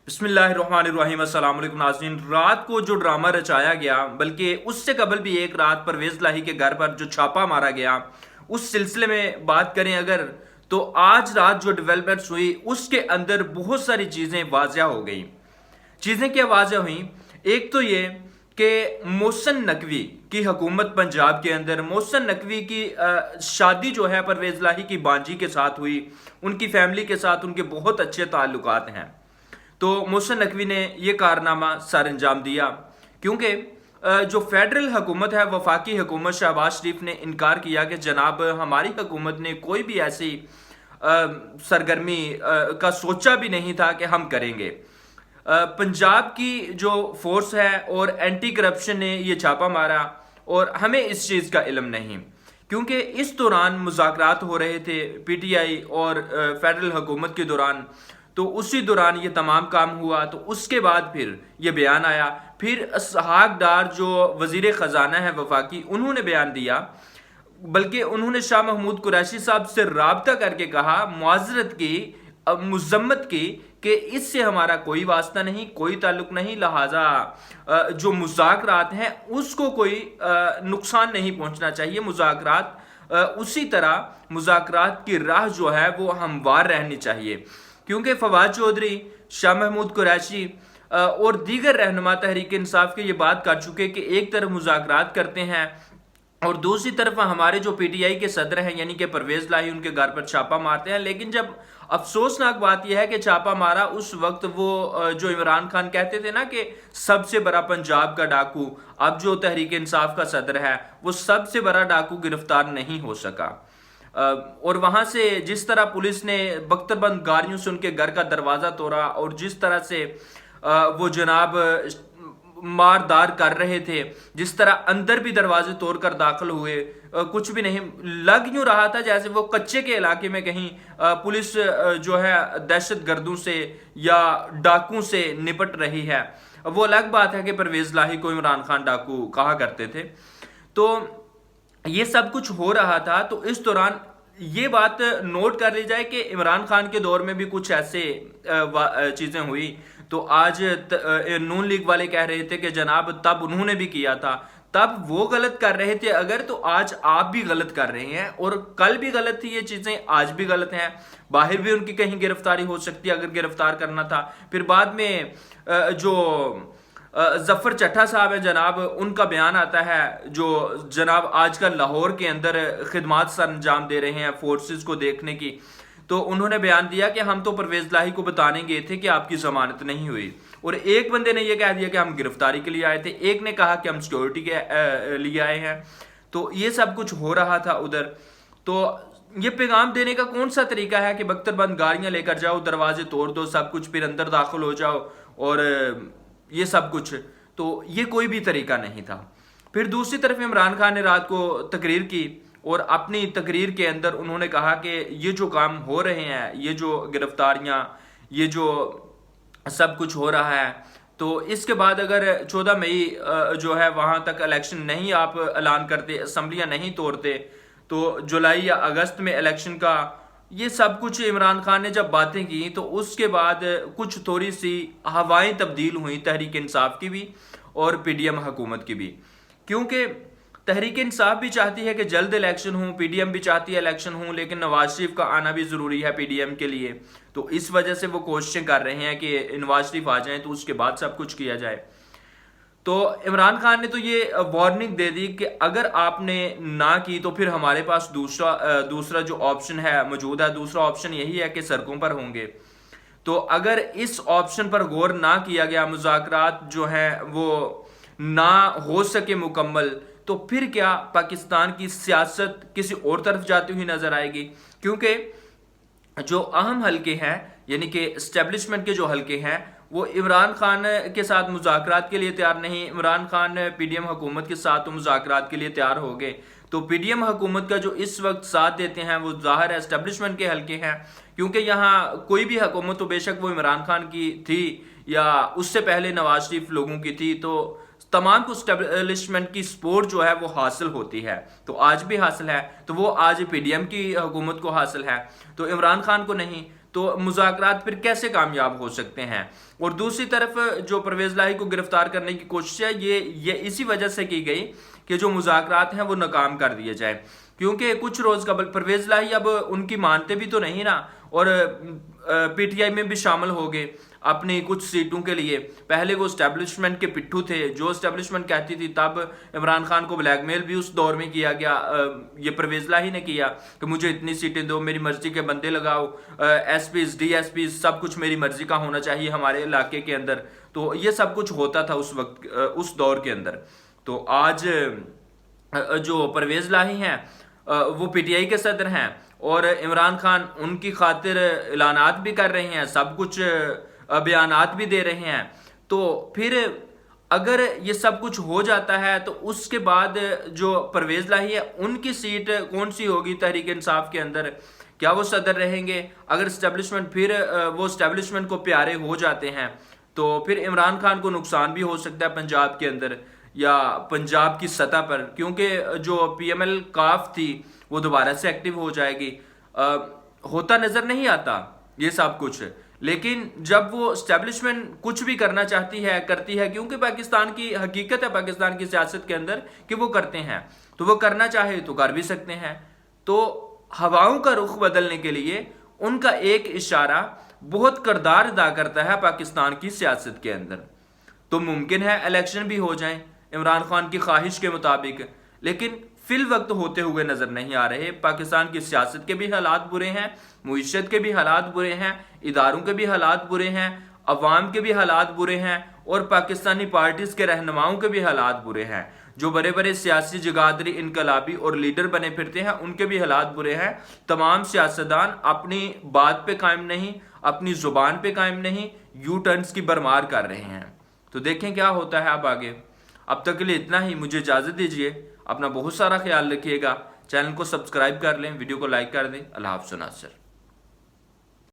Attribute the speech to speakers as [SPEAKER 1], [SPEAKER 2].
[SPEAKER 1] بسم اللہ الرحمن الرحیم۔ السلام علیکم ناظرین۔ رات کو جو ڈرامہ رچایا گیا، بلکہ اس سے قبل بھی ایک رات پرویز لاہی کے گھر پر جو چھاپا مارا گیا، اس سلسلے میں بات کریں اگر تو آج رات جو ڈیولپمنٹس ہوئی اس کے اندر بہت ساری چیزیں واضح ہو گئیں۔ چیزیں کیا واضح ہوئیں؟ ایک تو یہ کہ محسن نقوی کی حکومت پنجاب کے اندر، محسن نقوی کی شادی جو ہے پرویز لاہی کی بانجی کے ساتھ ہوئی، ان کی فیملی کے ساتھ ان کے بہت اچھے تعلقات ہیں۔ تو محسن نقوی نے یہ کارنامہ سر انجام دیا کیونکہ جو فیڈرل حکومت ہے، وفاقی حکومت، شہباز شریف نے انکار کیا کہ جناب ہماری حکومت نے کوئی بھی ایسی سرگرمی کا سوچا بھی نہیں تھا کہ ہم کریں گے۔ پنجاب کی جو فورس ہے اور اینٹی کرپشن نے یہ چھاپا مارا اور ہمیں اس چیز کا علم نہیں، کیونکہ اس دوران مذاکرات ہو رہے تھے پی ٹی آئی اور فیڈرل حکومت کے دوران، تو اسی دوران یہ تمام کام ہوا۔ تو اس کے بعد پھر یہ بیان آیا، پھر اسحاق ڈار جو وزیر خزانہ ہے وفاقی، انہوں نے بیان دیا، بلکہ انہوں نے شاہ محمود قریشی صاحب سے رابطہ کر کے کہا، معذرت کی، مذمت کی کہ اس سے ہمارا کوئی واسطہ نہیں، کوئی تعلق نہیں، لہٰذا جو مذاکرات ہیں اس کو کوئی نقصان نہیں پہنچنا چاہیے، مذاکرات اسی طرح مذاکرات کی راہ جو ہے وہ ہموار رہنی چاہیے، کیونکہ فواد چودھری، شاہ محمود قریشی اور دیگر رہنما تحریک انصاف کے یہ بات کر چکے کہ ایک طرف مذاکرات کرتے ہیں اور دوسری طرف ہمارے جو پی ٹی آئی کے صدر ہیں یعنی کہ پرویز لاہی ان کے گھر پر چھاپا مارتے ہیں۔ لیکن جب افسوسناک بات یہ ہے کہ چھاپا مارا اس وقت وہ جو عمران خان کہتے تھے نا کہ سب سے بڑا پنجاب کا ڈاکو، اب جو تحریک انصاف کا صدر ہے وہ سب سے بڑا ڈاکو گرفتار نہیں ہو سکا، اور وہاں سے جس طرح پولیس نے بختر بند گاڑیوں سے ان کے گھر کا دروازہ توڑا اور جس طرح سے وہ جناب ماردار کر رہے تھے، جس طرح اندر بھی دروازے توڑ کر داخل ہوئے، کچھ بھی نہیں لگ یوں رہا تھا جیسے وہ کچے کے علاقے میں کہیں پولیس جو ہے دہشت گردوں سے یا ڈاکوں سے نپٹ رہی ہے۔ وہ الگ بات ہے کہ پرویز لاہی کو عمران خان ڈاکو کہا کرتے تھے۔ تو یہ سب کچھ ہو رہا تھا، تو اس دوران یہ بات نوٹ کر لی جائے کہ عمران خان کے دور میں بھی کچھ ایسے چیزیں ہوئی۔ تو آج نون لیگ والے کہہ رہے تھے کہ جناب تب انہوں نے بھی کیا تھا، تب وہ غلط کر رہے تھے اگر، تو آج آپ بھی غلط کر رہے ہیں، اور کل بھی غلط تھی یہ چیزیں، آج بھی غلط ہیں، باہر بھی ان کی کہیں گرفتاری ہو سکتی ہے اگر گرفتار کرنا تھا۔ پھر بعد میں جو ظفر چٹھا صاحب ہیں جناب، ان کا بیان آتا ہے، جو جناب آج کل لاہور کے اندر خدمات سر انجام دے رہے ہیں فورسز کو دیکھنے کی، تو انہوں نے بیان دیا کہ ہم تو پرویز لاہی کو بتانے گئے تھے کہ آپ کی ضمانت نہیں ہوئی، اور ایک بندے نے یہ کہہ دیا کہ ہم گرفتاری کے لیے آئے تھے، ایک نے کہا کہ ہم سیکورٹی کے لیے آئے ہیں۔ تو یہ سب کچھ ہو رہا تھا ادھر۔ تو یہ پیغام دینے کا کون سا طریقہ ہے کہ بختر بند گاڑیاں لے کر جاؤ، دروازے توڑ دو، سب کچھ، پھر اندر داخل ہو جاؤ اور یہ سب کچھ؟ تو یہ کوئی بھی طریقہ نہیں تھا۔ پھر دوسری طرف عمران خان نے رات کو تقریر کی، اور اپنی تقریر کے اندر انہوں نے کہا کہ یہ جو کام ہو رہے ہیں، یہ جو گرفتاریاں، یہ جو سب کچھ ہو رہا ہے، تو اس کے بعد اگر 14 مئی جو ہے وہاں تک الیکشن نہیں آپ اعلان کرتے، اسمبلیاں نہیں توڑتے، تو جولائی یا اگست میں الیکشن کا یہ سب کچھ عمران خان نے جب باتیں کی، تو اس کے بعد کچھ تھوڑی سی ہوائیں تبدیل ہوئیں تحریک انصاف کی بھی اور پی ڈی ایم حکومت کی بھی، کیونکہ تحریک انصاف بھی چاہتی ہے کہ جلد الیکشن ہوں، پی ڈی ایم بھی چاہتی ہے الیکشن ہوں، لیکن نواز شریف کا آنا بھی ضروری ہے پی ڈی ایم کے لیے، تو اس وجہ سے وہ کوششیں کر رہے ہیں کہ نواز شریف آ جائیں تو اس کے بعد سب کچھ کیا جائے۔ تو عمران خان نے تو یہ وارننگ دے دی کہ اگر آپ نے نہ کی تو پھر ہمارے پاس دوسرا جو آپشن ہے موجود ہے، دوسرا آپشن یہی ہے کہ سڑکوں پر ہوں گے۔ تو اگر اس آپشن پر غور نہ کیا گیا، مذاکرات جو ہیں وہ نہ ہو سکے مکمل، تو پھر کیا پاکستان کی سیاست کسی اور طرف جاتی ہوئی نظر آئے گی، کیونکہ جو اہم حلقے ہیں یعنی کہ اسٹیبلشمنٹ کے جو حلقے ہیں وہ عمران خان کے ساتھ مذاکرات کے لیے تیار نہیں۔ Imran Khan P D M حکومت کے ساتھ تو مذاکرات کے لیے تیار ہو گئے، تو پی ڈی ایم حکومت کا جو اس وقت ساتھ دیتے ہیں وہ ظاہر ہے اسٹیبلشمنٹ کے حلقے ہیں، کیونکہ یہاں کوئی بھی حکومت تو بے شک وہ عمران خان کی تھی یا اس سے پہلے نواز شریف لوگوں کی تھی، تو تمام کو اسٹیبلشمنٹ کی سپورٹ جو ہے وہ حاصل ہوتی ہے، تو آج بھی حاصل ہے، تو وہ آج پی ڈی ایم کی حکومت کو حاصل ہے، تو عمران خان کو نہیں۔ تو مذاکرات پھر کیسے کامیاب ہو سکتے ہیں؟ اور دوسری طرف جو پرویز لاہی کو گرفتار کرنے کی کوشش ہے یہ اسی وجہ سے کی گئی کہ جو مذاکرات ہیں وہ ناکام کر دیے جائیں، کیونکہ کچھ روز قبل پرویز لاہی اب ان کی مانتے بھی تو نہیں نا، اور پی ٹی آئی میں بھی شامل ہو گئے اپنی کچھ سیٹوں کے لیے۔ پہلے وہ اسٹیبلشمنٹ کے پٹھو تھے، جو اسٹیبلشمنٹ کہتی تھی، تب عمران خان کو بلیک میل بھی اس دور میں کیا گیا، یہ پرویز لاہی نے کیا کہ مجھے اتنی سیٹیں دو، میری مرضی کے بندے لگاؤ، S Ps D S Ps سب کچھ میری مرضی کا ہونا چاہیے ہمارے علاقے کے اندر۔ تو یہ سب کچھ ہوتا تھا اس وقت، اس دور کے اندر۔ تو آج جو پرویز لاہی ہیں وہ پی ٹی آئی کے صدر ہیں، اور عمران خان ان کی خاطر اعلانات بھی کر رہے ہیں، سب کچھ بیانات بھی دے رہے ہیں۔ تو پھر اگر یہ سب کچھ ہو جاتا ہے تو اس کے بعد جو پرویز لاہی ہے ان کی سیٹ کون سی ہوگی تحریک انصاف کے اندر؟ کیا وہ صدر رہیں گے؟ اگر اسٹیبلشمنٹ پھر وہ اسٹیبلشمنٹ کو پیارے ہو جاتے ہیں تو پھر عمران خان کو نقصان بھی ہو سکتا ہے پنجاب کے اندر یا پنجاب کی سطح پر، کیونکہ جو پی ایم ایل کاف تھی وہ دوبارہ سے ایکٹیو ہو جائے گی۔ ہوتا نظر نہیں آتا یہ سب کچھ، لیکن جب وہ اسٹیبلشمنٹ کچھ بھی کرنا چاہتی ہے کرتی ہے، کیونکہ پاکستان کی حقیقت ہے پاکستان کی سیاست کے اندر کہ وہ کرتے ہیں، تو وہ کرنا چاہے تو کر بھی سکتے ہیں۔ تو ہواؤں کا رخ بدلنے کے لیے ان کا ایک اشارہ بہت کردار ادا کرتا ہے پاکستان کی سیاست کے اندر۔ تو ممکن ہے الیکشن بھی ہو جائیں عمران خان کی خواہش کے مطابق، لیکن فی الوقت ہوتے ہوئے نظر نہیں آ رہے۔ پاکستان کی سیاست کے بھی حالات برے ہیں، معیشت کے بھی حالات برے ہیں، اداروں کے بھی حالات برے ہیں، عوام کے بھی حالات برے ہیں، اور پاکستانی پارٹیز کے رہنماؤں کے بھی حالات برے ہیں۔ جو بڑے بڑے سیاسی جگادری انقلابی اور لیڈر بنے پھرتے ہیں ان کے بھی حالات برے ہیں۔ تمام سیاستدان اپنی بات پہ قائم نہیں، اپنی زبان پہ قائم نہیں، یو ٹرنز کی برمار کر رہے ہیں۔ تو دیکھیں کیا ہوتا ہے اب آگے۔ اب تک کے لیے اتنا ہی، مجھے اجازت دیجیے، اپنا بہت سارا خیال رکھیے گا، چینل کو سبسکرائب کر لیں، ویڈیو کو لائک کر دیں۔ اللہ حافظ ناصر۔